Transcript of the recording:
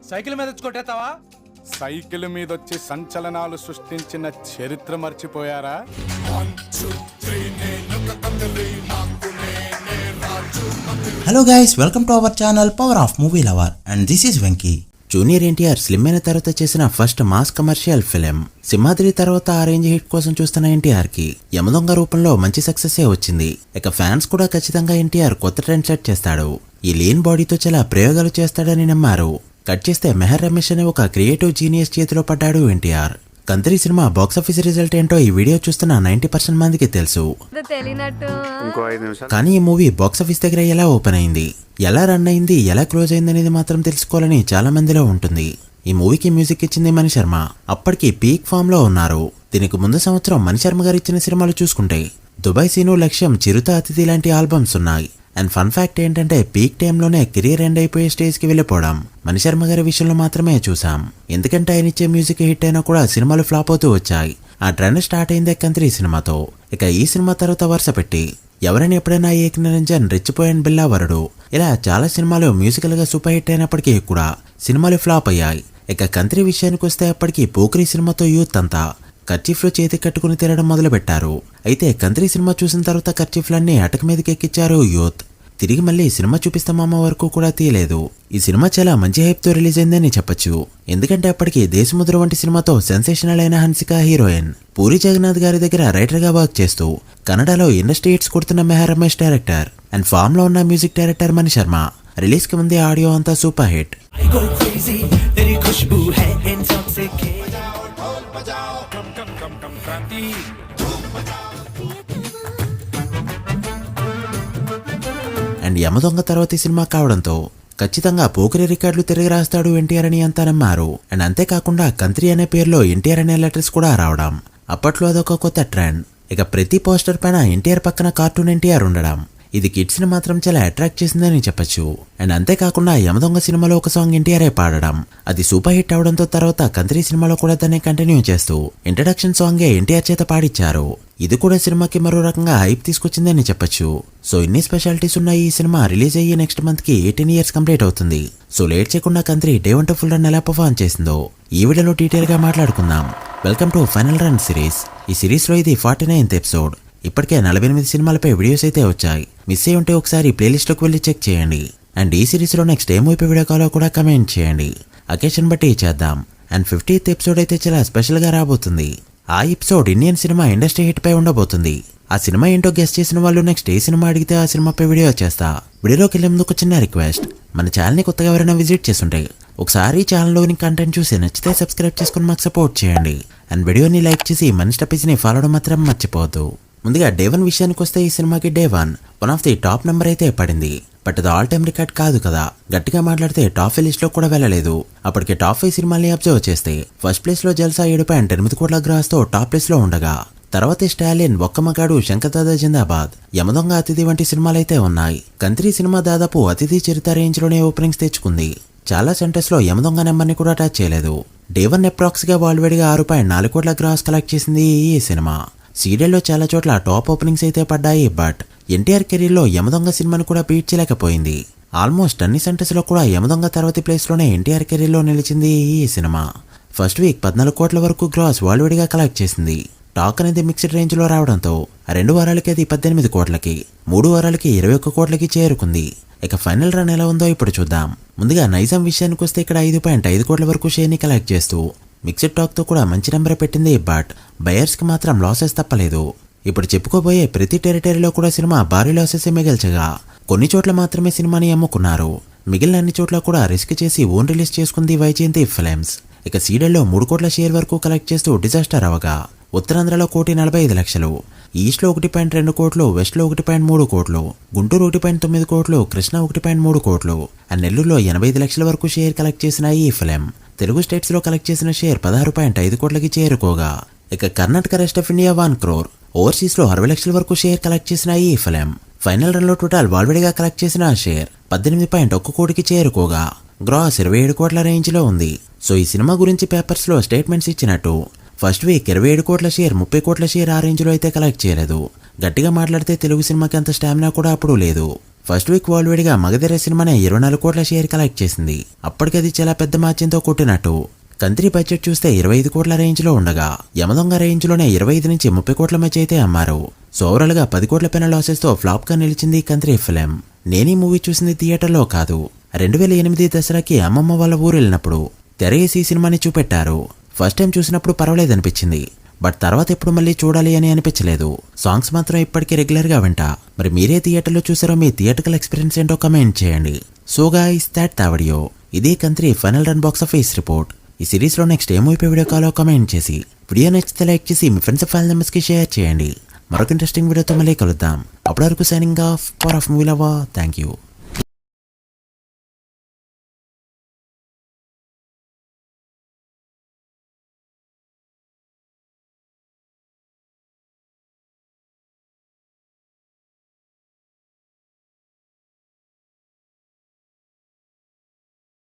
Cycle మీద వచ్చి కొట్టేస్తావా? Cycle మీద వచ్చి సంచలనాలు సృష్టించిన చరిత్ర మర్చిపోయారా? Hello guys, welcome to our channel power of movie lover and this is Venky. Junior NTR slim అయిన తర్వాత చేసిన first mass commercial film Simhadri తర్వాత ఆ రేంజ్ హిట్ కోసం చూస్తున్న ఎన్టీఆర్ కి యమదొంగ రూపంలో మంచి సక్సెస్ వచ్చింది. ఇక ఫ్యాన్స్ కూడా ఖచ్చితంగా ఎన్టీఆర్ కొత్త ట్రెండ్ సెట్ చేస్తాడు, ఈ లీన్ బాడీతో చాలా ప్రయోగాలు చేస్తాడని నమ్మారు. కట్ చేస్తే మెహర్ రమేష్ అనే ఒక క్రియేటివ్ జీనియస్ చేతిలో పడ్డాడు ఎన్టీఆర్. కంత్రి సినిమా బాక్సాఫీస్ రిజల్ట్ ఏంటో ఈ వీడియో చూస్తున్న 90% మందికి తెలుసు. కానీ ఈ మూవీ బాక్సాఫీస్ దగ్గర ఎలా ఓపెన్ అయింది, ఎలా రన్ అయింది, ఎలా క్లోజ్ అయింది అనేది మాత్రం తెలుసుకోవాలని చాలా మందిలో ఉంటుంది. ఈ మూవీకి మ్యూజిక్ ఇచ్చింది మణిశర్మ. అప్పటికి పీక్ ఫామ్ లో ఉన్నారు. దీనికి ముందు సంవత్సరం మణిశర్మ గారు ఇచ్చిన సినిమాలు చూసుకుంటే దుబాయ్ సీను, లక్ష్యం, చిరుత అతిథి లాంటి ఆల్బమ్స్ ఉన్నాయి. అండ్ ఫన్ ఫ్యాక్ట్ ఏంటంటే పీక్ టైంలోనే కెరీర్ ఎండ్ అయిపోయే స్టేజ్ కి వెళ్ళిపోవడం మణిశర్మ గారి విషయంలో మాత్రమే చూసాం. ఎందుకంటే ఆయన ఇచ్చే మ్యూజిక్ హిట్ అయినా కూడా సినిమాలు ఫ్లాప్ అవుతూ వచ్చాయి. ఆ ట్రెండ్ స్టార్ట్ అయిందే కంత్రి సినిమాతో. ఇక ఈ సినిమా తర్వాత వరుస పెట్టి ఎవరైనా ఎప్పుడైనా ఏక్ నిరంజన్, రెచ్చిపోయిన బిల్లా వరుడు ఇలా చాలా సినిమాలు మ్యూజికల్ గా సూపర్ హిట్ అయినప్పటికీ కూడా సినిమాలు ఫ్లాప్ అయ్యాయి. ఇక కంత్రి విషయానికి వస్తే అప్పటికి పోక్రీ సినిమాతో యూత్ అంతా కర్చీఫ్లో చేతి కట్టుకుని తిరగడం మొదలు పెట్టారు. అయితే కంత్రి సినిమా చూసిన తర్వాత కర్చీఫ్లన్నీ అటక మీదకి ఎక్కించారు యూత్. తిరిగి మళ్ళీ సినిమా చూపిస్తామమ్మ వరకు కూడా తీయలేదు. ఈ సినిమా చాలా మంచి హైప్ తో రిలీజ్ అయిందని చెప్పొచ్చు. ఎందుకంటే అప్పటికి దేశముద్ర వంటి సినిమాతో సెన్సేషనల్ అయిన హన్సిక హీరోయిన్, పూరి జగన్నాథ్ గారి దగ్గర రైటర్ గా వర్క్ చేస్తూ కన్నడలో ఇండస్ట్రీ హిట్స్ కొడుతున్న Mehar Ramesh director and form లో ఉన్న మ్యూజిక్ డైరెక్టర్ మణిశర్మ. రిలీజ్ కి ముందే ఆడియో అంతా సూపర్ హిట్. అండ్ యమదొంగ తర్వాత సినిమా కావడంతో ఖచ్చితంగా పోకిరి రికార్డులు తిరిగి రాస్తాడు ఎన్టీఆర్ అని అంతా నమ్మారు. అండ్ అంతేకాకుండా కంత్రి అనే పేరులో ఎన్టీఆర్ అనే లెటర్స్ కూడా రావడం అప్పట్లో అదొక కొత్త ట్రెండ్. ఇక ప్రతి పోస్టర్ పైన ఎన్టీఆర్ పక్కన కార్టూన్ ఎన్టీఆర్ ఉండడం ఇది కిడ్స్ ని మాత్రం చాలా అట్రాక్ట్ చేసిందని చెప్పొచ్చు. అండ్ అంతేకాకుండా యమదొంగ సినిమాలో ఒక సాంగ్ ఎన్టీఆర్ పాడడం అది సూపర్ హిట్ అవడంతో తర్వాత కంత్రి సినిమాలో కూడా దాన్ని కంటిన్యూ చేస్తూ ఇంట్రడక్షన్ సాంగే ఎన్టీఆర్ చేత పాడిచ్చారు. ఇది కూడా సినిమాకి మరో రకంగా హైప్ తీసుకొచ్చిందని చెప్పొచ్చు. సో ఇన్ని స్పెషాలిటీస్ ఉన్న ఈ సినిమా రిలీజ్ అయ్యి నెక్స్ట్ మంత్ కి 18 years కంప్లీట్ అవుతుంది. సో లేట్ చేయకుండా కంత్రి డే 1 to ఫుల్ రన్ ఎలా పర్ఫార్మ్ చేసిందో ఈ వీడియోలో డీటెయిల్ గా మాట్లాడుకుందాం. Welcome to final run series. ఈ సిరీస్ లో ఇది 49th ఎపిసోడ్. ఇప్పటికే 48 సినిమాలపై వీడియోస్ అయితే వచ్చాయి. మిస్ అయ్యి ఉంటే ఒకసారి ప్లేలిస్ట్ లోకి వెళ్ళి చెక్ చేయండి. అండ్ ఈ సిరీస్ లో నెక్స్ట్ ఏం వైపు వీడియో కావాలో కూడా కమెంట్ చేయండి. అకేషన్ బట్టి చేద్దాం. అండ్ 50th ఎపిసోడ్ అయితే చాలా స్పెషల్ గా రాబోతుంది. ఆ episode Indian cinema industry hit పై ఉండబోతుంది. ఆ సినిమా ఏంటో గెస్ట్ చేసిన వాళ్ళు నెక్స్ట్ ఏ సినిమా అడిగితే ఆ సినిమాపై వీడియో చేస్తా. వీడియోలోకి వెళ్ళేందుకు చిన్న రిక్వెస్ట్, మన ఛానల్ ని కొత్తగా ఎవరైనా విజిట్ చేస్తుంటే ఒకసారి ఛానల్లోని కంటెంట్ చూసి నచ్చితే సబ్స్క్రైబ్ చేసుకుని మాకు సపోర్ట్ చేయండి. అండ్ వీడియోని లైక్ చేసి మన స్టపీస్ ని ఫాలో అవడం మాత్రం మర్చిపోవద్దు. ముందుగా డే 1 విషయానికి వస్తే ఈ సినిమాకి day 1 of the top number అయితే పడింది. బట్ అది ఆల్ టైమ్ రికార్డ్ కాదు కదా. గట్టిగా మాట్లాడితే టాప్ 5 లిస్ట్ లో కూడా వెళ్ళలేదు. అప్పటికే టాప్ 5 సినిమాల్ని అబ్జర్వ్ చేస్తే ఫస్ట్ ప్లేస్ లో జల్సా 7.8 కోట్ల గ్రాస్ తో టాప్ ప్లేస్ లో ఉండగా తర్వాత స్టాలిన్, ఒక్క మగాడు, శంకర్దాదా జిందాబాద్, యమదొంగ, అతిథి వంటి సినిమాలైతే ఉన్నాయి. కంత్రి సినిమా దాదాపు అతిథి చరిత్ర రేంజ్ లోనే ఓపెనింగ్స్ తెచ్చుకుంది. చాలా సెంటర్స్ లో యమదొంగ నెంబర్ ని కూడా టచ్ చేయలేదు. డే 1 అప్రాక్స్ గా వాల్వేడిగా 6.4 కోట్ల గ్రాస్ కలెక్ట్ చేసింది ఈ సినిమా. సీరియల్లో చాలా చోట్ల టాప్ ఓపెనింగ్స్ అయితే పడ్డాయి. బట్ ఎన్టీఆర్ కెరీర్ లో యమదొంగ సినిమాను కూడా బీట్ చేయలేకపోయింది. ఆల్మోస్ట్ అన్ని సెంటర్స్ లో కూడా యమదొంగ తర్వాతి ప్లేస్ లోనే ఎన్టీఆర్ కెరీర్ లో నిలిచింది ఈ సినిమా. ఫస్ట్ వీక్ 14 కోట్ల వరకు గ్రాస్ వాల్వేడిగా కలెక్ట్ చేసింది. టాక్ అనేది మిక్స్డ్ రేంజ్ లో రావడంతో 2 వారాలకి అది 18 కోట్లకి, 3 వారాలకి 21 కోట్లకి చేరుకుంది. ఇక ఫైనల్ రన్ ఎలా ఉందో ఇప్పుడు చూద్దాం. ముందుగా నైజాం విషయానికి వస్తే ఇక్కడ 5.5 కోట్ల వరకు షేర్ ని కలెక్ట్ చేస్తూ మిక్స్డ్ టాక్ తో కూడా మంచి నెంబర్ పెట్టింది. బట్ బయర్స్ కి మాత్రం లాసెస్ తప్పలేదు. ఇప్పుడు చెప్పుకోబోయే ప్రతి టెరిటరీలో కూడా సినిమా భారీ లాసెస్ మిగిల్చగా కొన్ని చోట్ల మాత్రమే సినిమాని అమ్ముకున్నారు. మిగిలిన అన్ని చోట్ల కూడా రిస్క్ చేసి ఓన్ రిలీజ్ చేసుకుంది వైజయంతి ఫిల్మ్స్. ఇక సీడెల్లో 3 కోట్ల షేర్ వరకు కలెక్ట్ చేస్తూ డిజాస్టర్ అవగా ఉత్తరాంధ్రలో 1,45,00,000, ఈస్ట్ లో 1.2 కోట్లు, వెస్ట్ లో 1.3 కోట్లు, గుంటూరు 1.9 కోట్లు, కృష్ణ 1.3 కోట్లు అండ్ నెల్లూరులో 85 లక్షల వరకు షేర్ కలెక్ట్ చేసిన ఈ ఫిల్మ్ తెలుగు స్టేట్స్ లో కలెక్ట్ చేసిన షేర్ 16.5 కోట్లకి చేరుకోగా ఇక Karnataka, rest of India 1 crore, overseas లో 60 లక్షల వరకు షేర్ కలెక్ట్ చేసిన ఈ ఫిల్మ్ ఫైనల్ రన్ లో టోటల్ వాల్వేడిగా కలెక్ట్ చేసిన షేర్ 18.1 కోటికి చేరుకోగా గ్రాస్ 27 కోట్ల రేంజ్ లో ఉంది. సో ఈ సినిమా గురించి పేపర్స్ లో స్టేట్మెంట్స్ ఇచ్చినట్టు ఫస్ట్ వీక్ 27 కోట్ల షేర్, 30 కోట్ల షేర్ ఆ రేంజ్ లో అయితే కలెక్ట్ చేయలేదు. గట్టిగా మాట్లాడితే తెలుగు సినిమాకి అంత స్టామినా కూడా అప్పుడు లేదు. ఫస్ట్ వీక్ వరల్డ్ గా మగధీర సినిమానే 24 కోట్ల షేర్ కలెక్ట్ చేసింది. అప్పటికది చాలా పెద్ద మార్జిన్తో కొట్టినట్టు. కంత్రి బడ్జెట్ చూస్తే 25 కోట్ల రేంజ్ లో ఉండగా యమదొంగ రేంజ్ లోనే 25 నుంచి 30 కోట్ల మధ్య అయితే అమ్మారు. సో ఓవరాల్ గా 10 కోట్ల పైన లాసెస్ తో ఫ్లాప్ గా నిలిచింది కంత్రి ఫిలిం. నేనీ మూవీ చూసింది థియేటర్లో కాదు. 2008 దసరాకి అమ్మమ్మ వాళ్ళ ఊరు వెళ్ళినప్పుడు తెరేసి సినిమాని చూపెట్టారు. ఫస్ట్ టైం చూసినప్పుడు పర్వాలేదనిపించింది. బట్ తర్వాత ఎప్పుడు మళ్ళీ చూడాలి అని అనిపించలేదు. సాంగ్స్ మాత్రం ఇప్పటికీ రెగ్యులర్ గా వింటా. మరి మీరే థియేటర్లో చూసారో మీ థియేటర్కల్ ఎక్స్పీరియన్స్ ఏంటో కమెంట్ చేయండి. So guys that the video. ఇదే Kantri final run box office report. ఈ సిరీస్ లో నెక్స్ట్ ఏం మూవీ వీడియో కాలో కమెంట్ చేసి వీడియో నచ్చితే లైక్ చేసి మీ ఫ్రెండ్స్ ఫ్యామిలీ మెంబర్స్ కి షేర్ చేయండి. మరొక ఇంట్రెస్టింగ్ వీడియోతో మళ్ళీ కలుద్దాం. అప్పటి వరకు signing off power of movie lover. Thank you.